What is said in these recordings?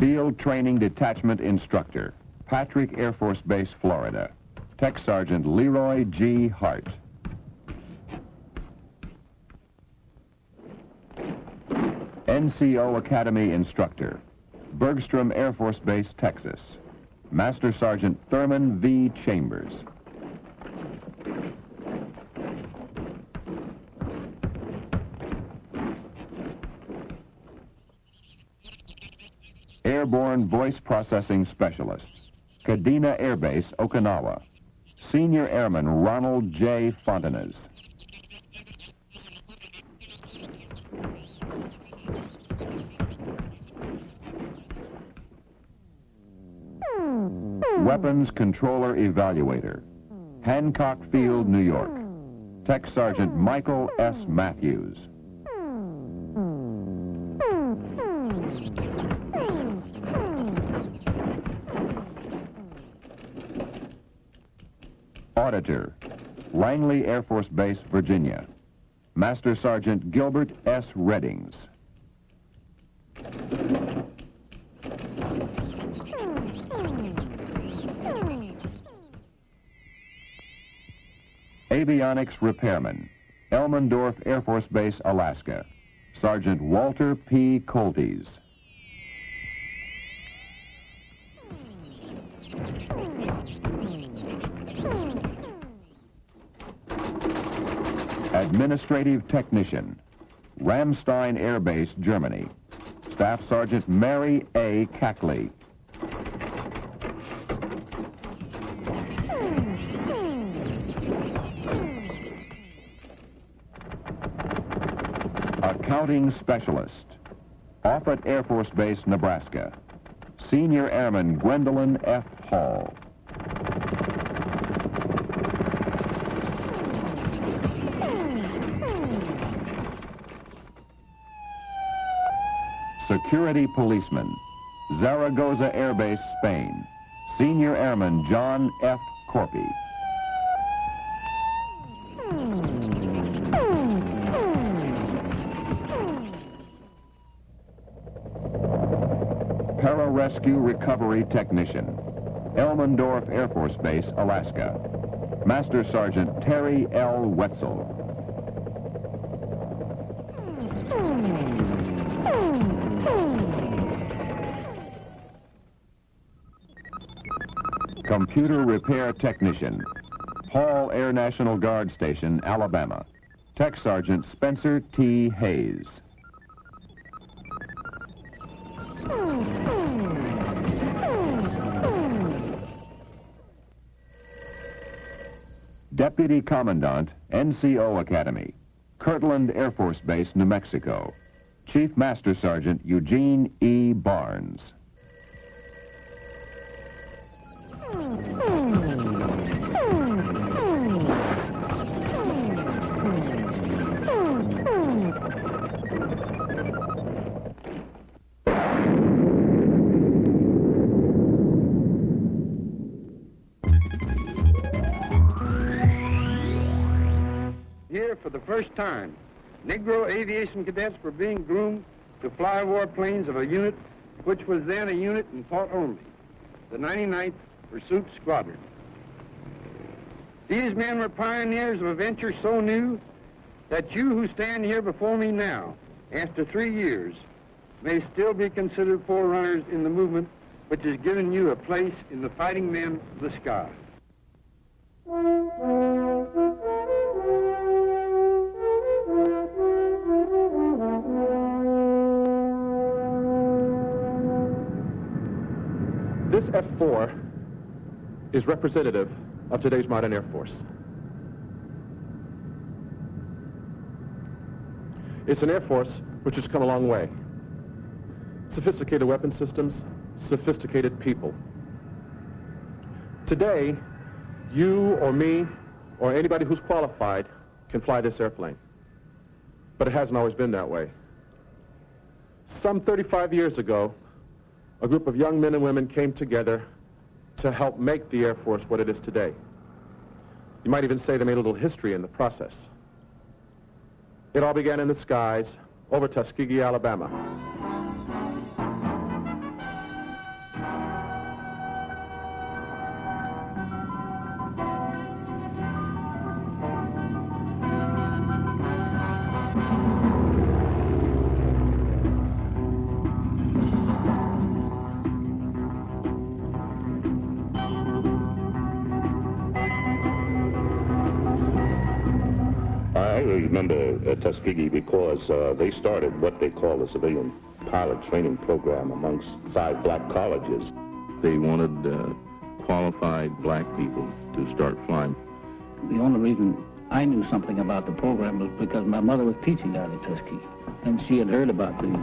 Field Training Detachment Instructor, Patrick Air Force Base, Florida. Tech Sergeant Leroy G. Hart. NCO Academy Instructor, Bergstrom Air Force Base, Texas. Master Sergeant Thurman V. Chambers. Airborne Voice Processing Specialist, Kadena Air Base, Okinawa. Senior Airman Ronald J. Fontanez. Weapons Controller Evaluator, Hancock Field, New York. Tech Sergeant Michael S. Matthews. Auditor, Langley Air Force Base, Virginia. Master Sergeant Gilbert S. Reddings. Avionics Repairman, Elmendorf Air Force Base, Alaska. Sergeant Walter P. Coltes. Administrative Technician, Ramstein Air Base, Germany. Staff Sergeant Mary A. Cackley. Accounting Specialist, Offutt Air Force Base, Nebraska. Senior Airman Gwendolyn F. Hall. Security Policeman, Zaragoza Air Base, Spain. Senior Airman John F. Corpy. Pararescue Recovery Technician, Elmendorf Air Force Base, Alaska. Master Sergeant Terry L. Wetzel. Computer Repair Technician, Hall Air National Guard Station, Alabama. Tech Sergeant Spencer T. Hayes. Deputy Commandant, NCO Academy, Kirtland Air Force Base, New Mexico. Chief Master Sergeant Eugene E. Barnes. Here, for the first time, Negro aviation cadets were being groomed to fly warplanes of a unit which was then a unit in thought only, the 99th Pursuit Squadron. These men were pioneers of a venture so new that you who stand here before me now, after 3 years, may still be considered forerunners in the movement which has given you a place in the fighting men of the sky. This F-4 is representative of today's modern Air Force. It's an Air Force which has come a long way. Sophisticated weapon systems, sophisticated people. Today, you or me or anybody who's qualified can fly this airplane. But it hasn't always been that way. Some 35 years ago, a group of young men and women came together to help make the Air Force what it is today. You might even say they made a little history in the process. It all began in the skies over Tuskegee, Alabama. remember Tuskegee because they started what they call the civilian pilot training program amongst 5 black colleges. They wanted qualified black people to start flying. The only reason I knew something about the program was because my mother was teaching out at Tuskegee, and she had heard about the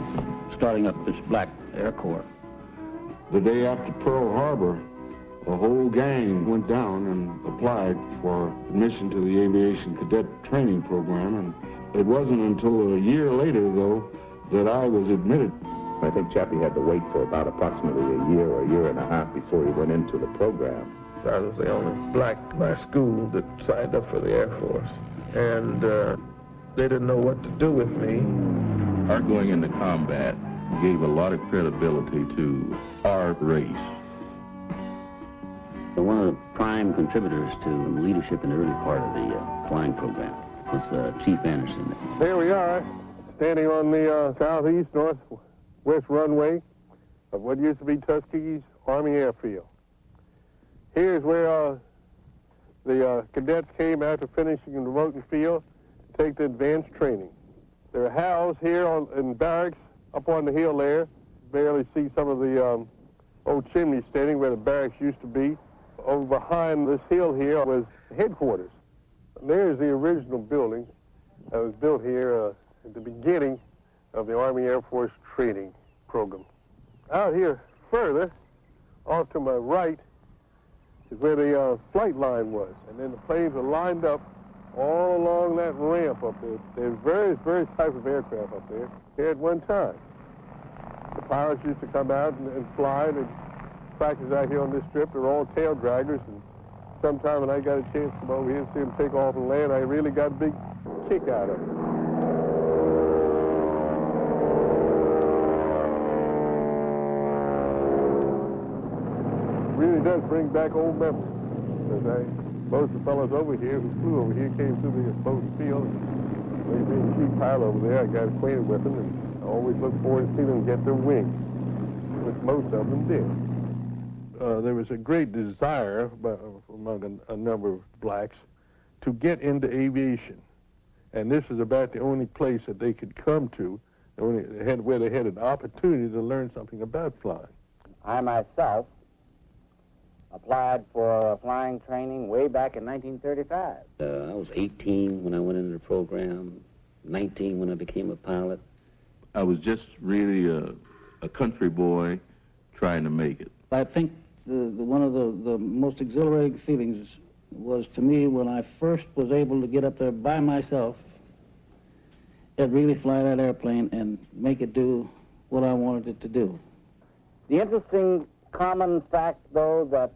starting up this black Air Corps. The day after Pearl Harbor, the whole gang went down and applied for admission to the aviation cadet training program, and it wasn't until a year later, though, that I was admitted. I think Chappie had to wait for about approximately a year or a year and a half before he went into the program. I was the only black in my school that signed up for the Air Force, and they didn't know what to do with me. Our going into combat gave a lot of credibility to our race. One of the prime contributors to leadership in the early part of the flying program was Chief Anderson. There we are, standing on the southeast northwest runway of what used to be Tuskegee's Army Air Field. Here's where the cadets came after finishing in the Roten Field to take the advanced training. They're housed here in barracks up on the hill there. Barely see some of the old chimneys standing where the barracks used to be. Over behind this hill here was headquarters. And there's the original building that was built here at the beginning of the Army Air Force training program. Out here further, off to my right, is where the flight line was. And then the planes were lined up all along that ramp up there. There's various types of aircraft up there here at one time. The pilots used to come out and fly and practice out here on this strip. They're all tail draggers, and sometime when I got a chance to come over here and see them take off and land, I really got a big kick out of it. It really does bring back old memories. Because most of the fellows over here who flew over here came through the Bowden Field. They being a chief pilot over there, I got acquainted with them, and I always look forward to seeing them get their wings, which most of them did. There was a great desire among a number of blacks to get into aviation. And this was about the only place that they could come to where they had an opportunity to learn something about flying. I myself applied for flying training way back in 1935. I was 18 when I went into the program, 19 when I became a pilot. I was just really a country boy trying to make it. I think one of the most exhilarating feelings was to me when I first was able to get up there by myself and really fly that airplane and make it do what I wanted it to do. The interesting common fact, though, that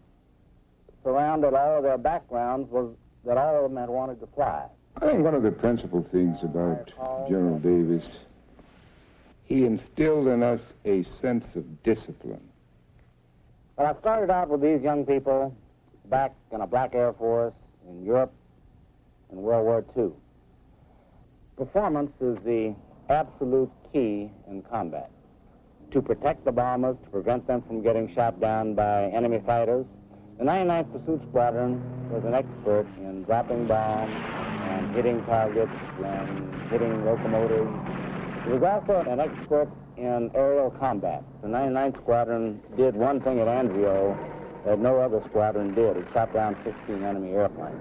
surrounded all of their backgrounds was that all of them had wanted to fly. I think one of the principal things about General Davis, he instilled in us a sense of discipline. But I started out with these young people back in a black Air Force in Europe in World War II. Performance is the absolute key in combat. To protect the bombers, to prevent them from getting shot down by enemy fighters, the 99th Pursuit Squadron was an expert in dropping bombs and hitting targets and hitting locomotives. It was also an expert in aerial combat. The 99th Squadron did one thing at Anzio that no other squadron did. It shot down 16 enemy airplanes.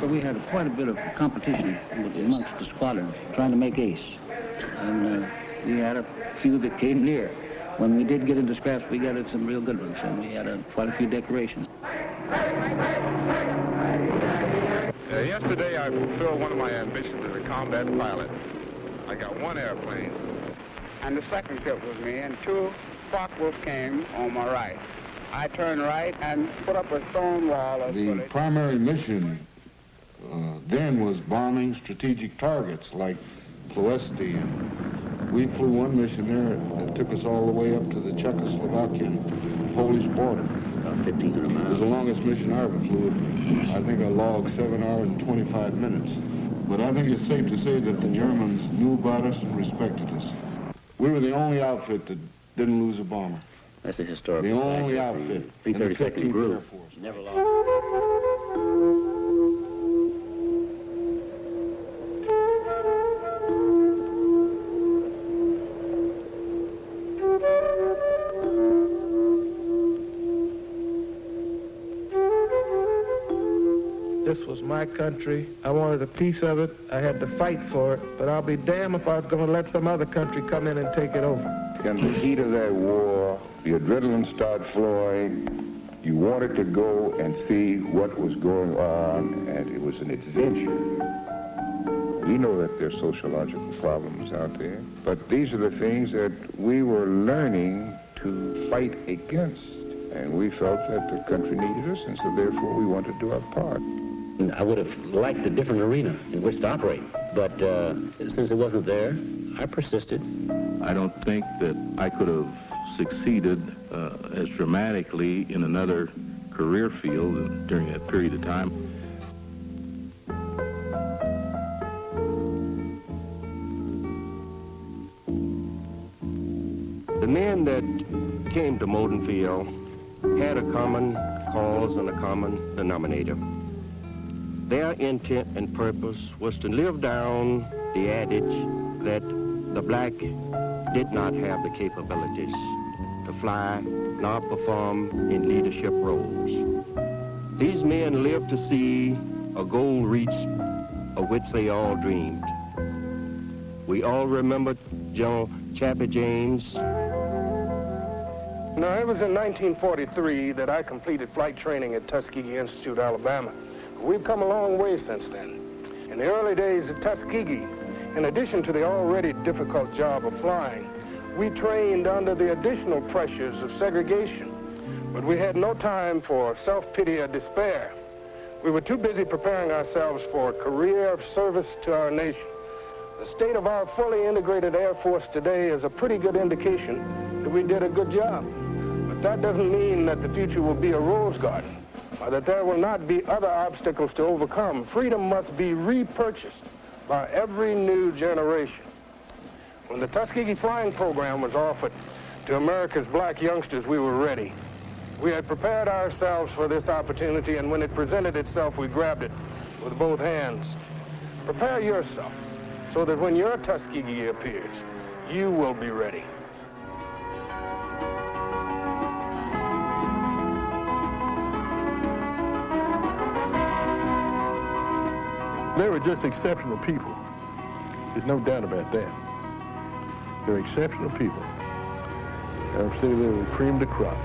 We had quite a bit of competition amongst the squadron trying to make ace. And we had a few that came near. When we did get into scraps, we got some real good ones, and we had quite a few decorations. Yesterday, I fulfilled one of my ambitions as a combat pilot. I got one airplane, and the second kit was me, and 2 Focke-Wulf came on my right. I turned right and put up a stone wall of The primary mission then was bombing strategic targets like Ploesti, and we flew one mission there that took us all the way up to the Czechoslovakian Polish border. About 1,500 miles. It was the longest mission I ever flew. I think I logged 7 hours and 25 minutes. But I think it's safe to say that the Germans knew about us and respected us. We were the only outfit that didn't lose a bomber. That's a historical The only fact. outfit. 332nd Group. Air Force. Never lost. This was my country. I wanted a piece of it. I had to fight for it, but I'll be damned if I was going to let some other country come in and take it over. In the heat of that war, the adrenaline started flowing. You wanted to go and see what was going on, and it was an adventure. We know that there's sociological problems out there, but these are the things that we were learning to fight against. And we felt that the country needed us, and so therefore we wanted to do our part. I would have liked a different arena in which to operate, but since it wasn't there, I persisted. I don't think that I could have succeeded as dramatically in another career field during that period of time. The men that came to Moultonfield had a common cause and a common denominator. Their intent and purpose was to live down the adage that the black did not have the capabilities to fly nor perform in leadership roles. These men lived to see a goal reached of which they all dreamed. We all remember General Chappie James. Now, it was in 1943 that I completed flight training at Tuskegee Institute, Alabama. We've come a long way since then. In the early days at Tuskegee, in addition to the already difficult job of flying, we trained under the additional pressures of segregation. But we had no time for self-pity or despair. We were too busy preparing ourselves for a career of service to our nation. The state of our fully integrated Air Force today is a pretty good indication that we did a good job. But that doesn't mean that the future will be a rose garden, or that there will not be other obstacles to overcome. Freedom must be repurchased by every new generation. When the Tuskegee flying program was offered to America's black youngsters, we were ready. We had prepared ourselves for this opportunity, and when it presented itself, we grabbed it with both hands. Prepare yourself so that when your Tuskegee appears, you will be ready. They were just exceptional people. There's no doubt about that. They're exceptional people. I would say they were the cream de crop.